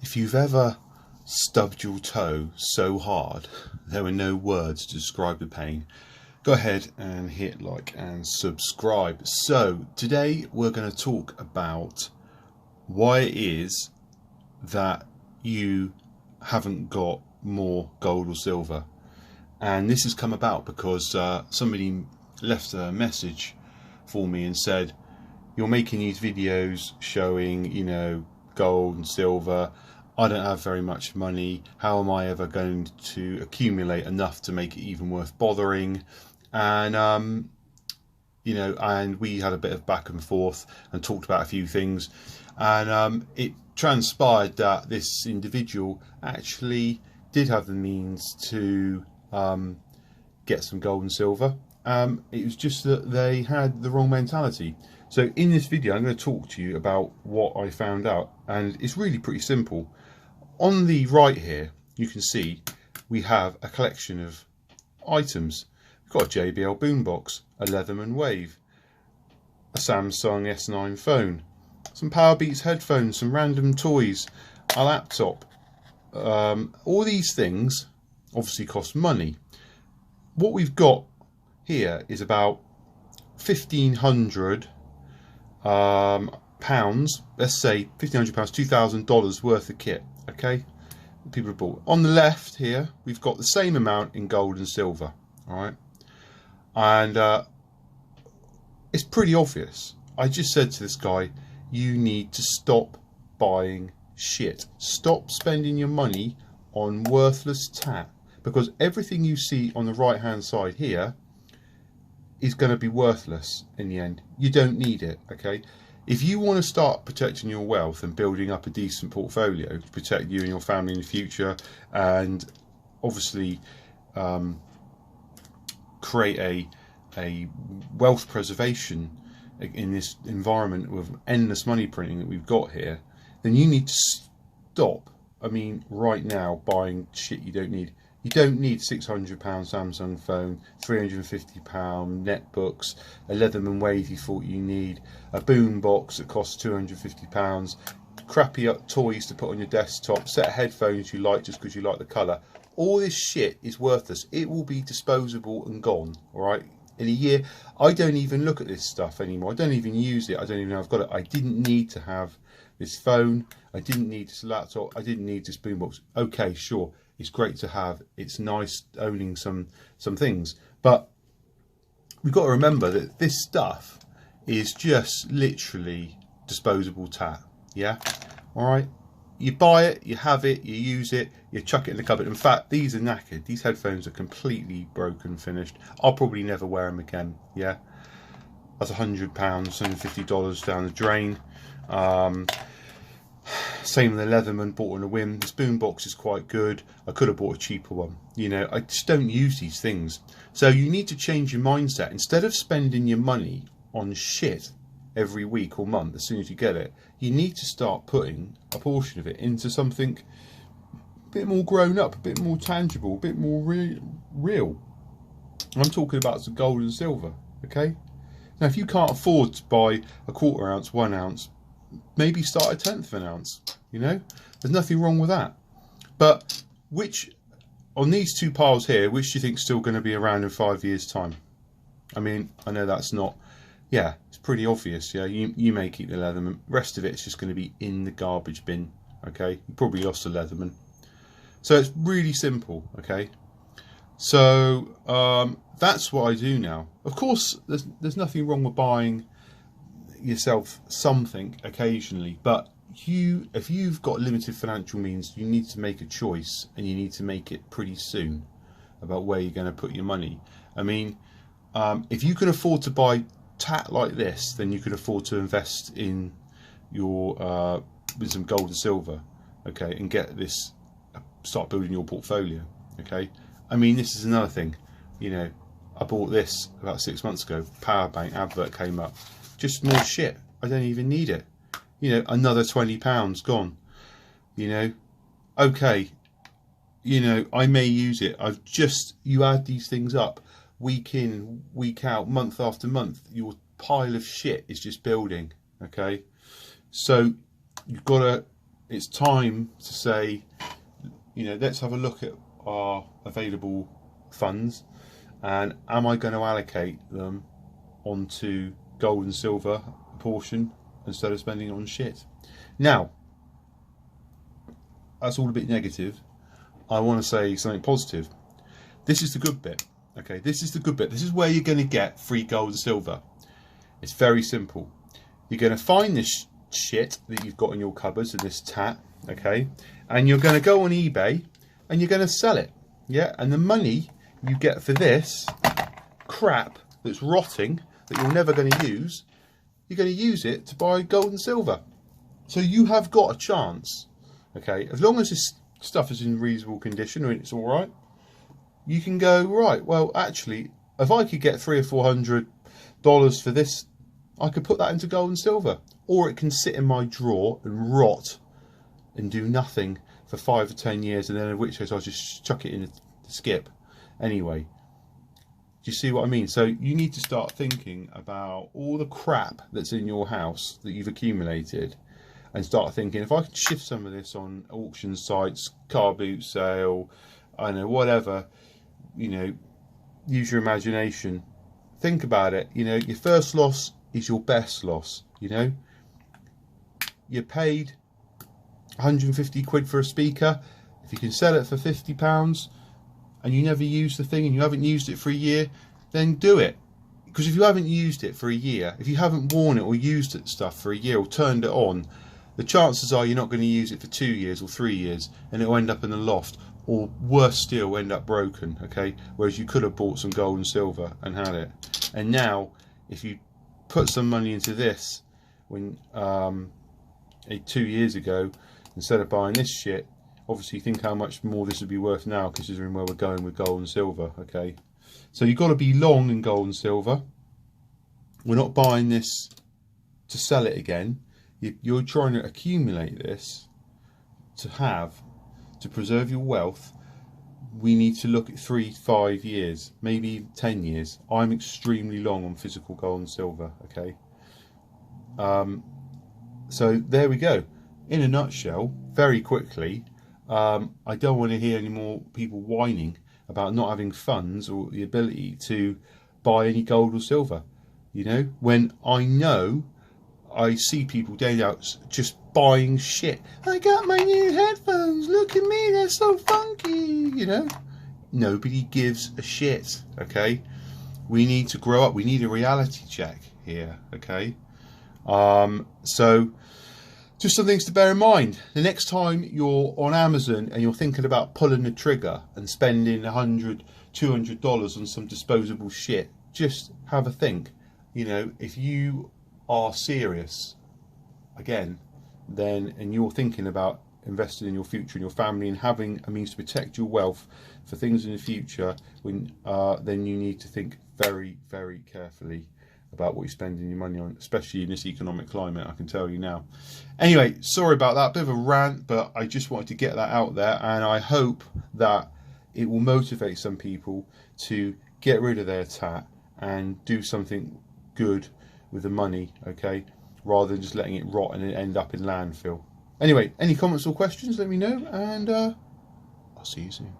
If you've ever stubbed your toe so hard there were no words to describe the pain, go ahead and hit like and subscribe. So today we're going to talk about why it is that you haven't got more gold or silver. And this has come about because somebody left a message for me and said, you're making these videos showing, gold and silver. I don't have very much money. How am I ever going to accumulate enough to make it even worth bothering? And and we had a bit of back and forth and talked about a few things, and it transpired that this individual actually did have the means to get some gold and silver. It was just that they had the wrong mentality. So in this video I'm going to talk to you about what I found out, and it's really pretty simple. On the right here you can see we have a collection of items. We've got a JBL boombox, a Leatherman Wave, a Samsung S9 phone, some Powerbeats headphones, some random toys, a laptop. All these things obviously cost money. What we've got here is about £1,500 pounds, let's say £1,500, $2,000 worth of kit. Okay, people have bought. On the left here we've got the same amount in gold and silver. All right, and it's pretty obvious. I just said to this guy, you need to stop buying shit. Stop spending your money on worthless tat, because everything you see on the right hand side here is going to be worthless in the end. You don't need it. Okay, if you want to start protecting your wealth and building up a decent portfolio to protect you and your family in the future, and obviously create a wealth preservation in this environment with endless money printing that we've got here, then you need to stop, right now, buying shit you don't need. You don't need £600 Samsung phone, £350 netbooks, a Leatherman Wave you thought you need, a boom box that costs £250, crappy toys to put on your desktop, set of headphones you like just because you like the colour. All this shit is worthless. It will be disposable and gone, alright? In a year, I don't even look at this stuff anymore. I don't even use it. I don't even know I've got it. I didn't need to have this phone. I didn't need this laptop. I didn't need this boombox. Okay, sure. It's great to have. It's nice owning some things. But we've got to remember that this stuff is just literally disposable tat. Yeah? Alright? You buy it, you have it, you use it, you chuck it in the cupboard. In fact, these are knackered. These headphones are completely broken, finished. I'll probably never wear them again. Yeah? That's £100, $150 down the drain. Same with the Leatherman, bought on a whim. This boombox is quite good. I could have bought a cheaper one. I just don't use these things. So you need to change your mindset. Instead of spending your money on shit every week or month as soon as you get it, you need to start putting a portion of it into something a bit more grown up, a bit more tangible, a bit more real. I'm talking about some gold and silver. Okay, now if you can't afford to buy a quarter ounce, 1 ounce, maybe start a tenth of an ounce. There's nothing wrong with that. But which, on these two piles here, which do you think is still going to be around in 5 years time? I know that's not, yeah, it's pretty obvious. Yeah, you may keep the Leatherman. Rest of it's just going to be in the garbage bin. Okay, you probably lost a Leatherman. So it's really simple. Okay, so that's what I do now. Of course, there's nothing wrong with buying yourself something occasionally, but if you've got limited financial means, you need to make a choice, and you need to make it pretty soon about where you're going to put your money. If you can afford to buy tat like this, then you can afford to invest in your with some gold and silver, okay, and start building your portfolio. Okay, this is another thing. I bought this about 6 months ago. Power bank advert came up. Just more shit. I don't even need it. Another £20 gone. Okay. I may use it. You add these things up week in, week out, month after month. Your pile of shit is just building. Okay. So you've got to it's time to say, you know, let's have a look at our available funds, and am I going to allocate them onto gold and silver portion instead of spending it on shit? Now, that's all a bit negative. I want to say something positive. This is the good bit. Okay, this is the good bit. This is where you're going to get free gold and silver. It's very simple. You're going to find this shit that you've got in your cupboards, and this tat, okay, and you're going to go on eBay and you're going to sell it, yeah, and the money you get for this crap that's rotting, that you're never going to use, you're going to use it to buy gold and silver. So you have got a chance, okay, as long as this stuff is in reasonable condition and it's all right, you can go, right, well, actually, if I could get $300 or $400 for this, I could put that into gold and silver, or it can sit in my drawer and rot and do nothing for 5 or 10 years, and then in which case I'll just chuck it in the skip. Anyway, do you see what I mean? So you need to start thinking about all the crap that's in your house that you've accumulated, and start thinking, if I could shift some of this on auction sites, car boot sale, I don't know, whatever, you know, use your imagination. Think about it. You know, your first loss is your best loss. You know, you paid 150 quid for a speaker. If you can sell it for £50 and you never use the thing and you haven't used it for a year, then do it. Because if you haven't used it for a year, if you haven't worn it or used it stuff for a year or turned it on, the chances are you're not going to use it for 2 years or 3 years, and it'll end up in the loft, or worse still, end up broken. Okay, whereas you could have bought some gold and silver and had it. And now, if you put some money into this when 2 years ago, instead of buying this shit, obviously think how much more this would be worth now, considering where we're going with gold and silver. Okay, so you've got to be long in gold and silver. We're not buying this to sell it again. You're trying to accumulate this to preserve your wealth. We need to look at 3 to 5 years, maybe 10 years. I'm extremely long on physical gold and silver. Okay, so there we go. In a nutshell, very quickly, I don't want to hear any more people whining about not having funds or the ability to buy any gold or silver. You know, when I see people day out just buying shit. I got my new headphones, look at me, they're so funky, you know. Nobody gives a shit, okay? We need to grow up. We need a reality check here, okay? So just some things to bear in mind. The next time you're on Amazon and you're thinking about pulling the trigger and spending $100, $200 on some disposable shit, just have a think. You know, if you are serious, again, then, and you're thinking about investing in your future and your family and having a means to protect your wealth for things in the future, when then you need to think very, very carefully about what you're spending your money on, especially in this economic climate, I can tell you now. Anyway, sorry about that, bit of a rant, but I just wanted to get that out there, and I hope that it will motivate some people to get rid of their tat and do something good with the money, okay, rather than just letting it rot and end up in landfill. Anyway, any comments or questions, let me know, and I'll see you soon.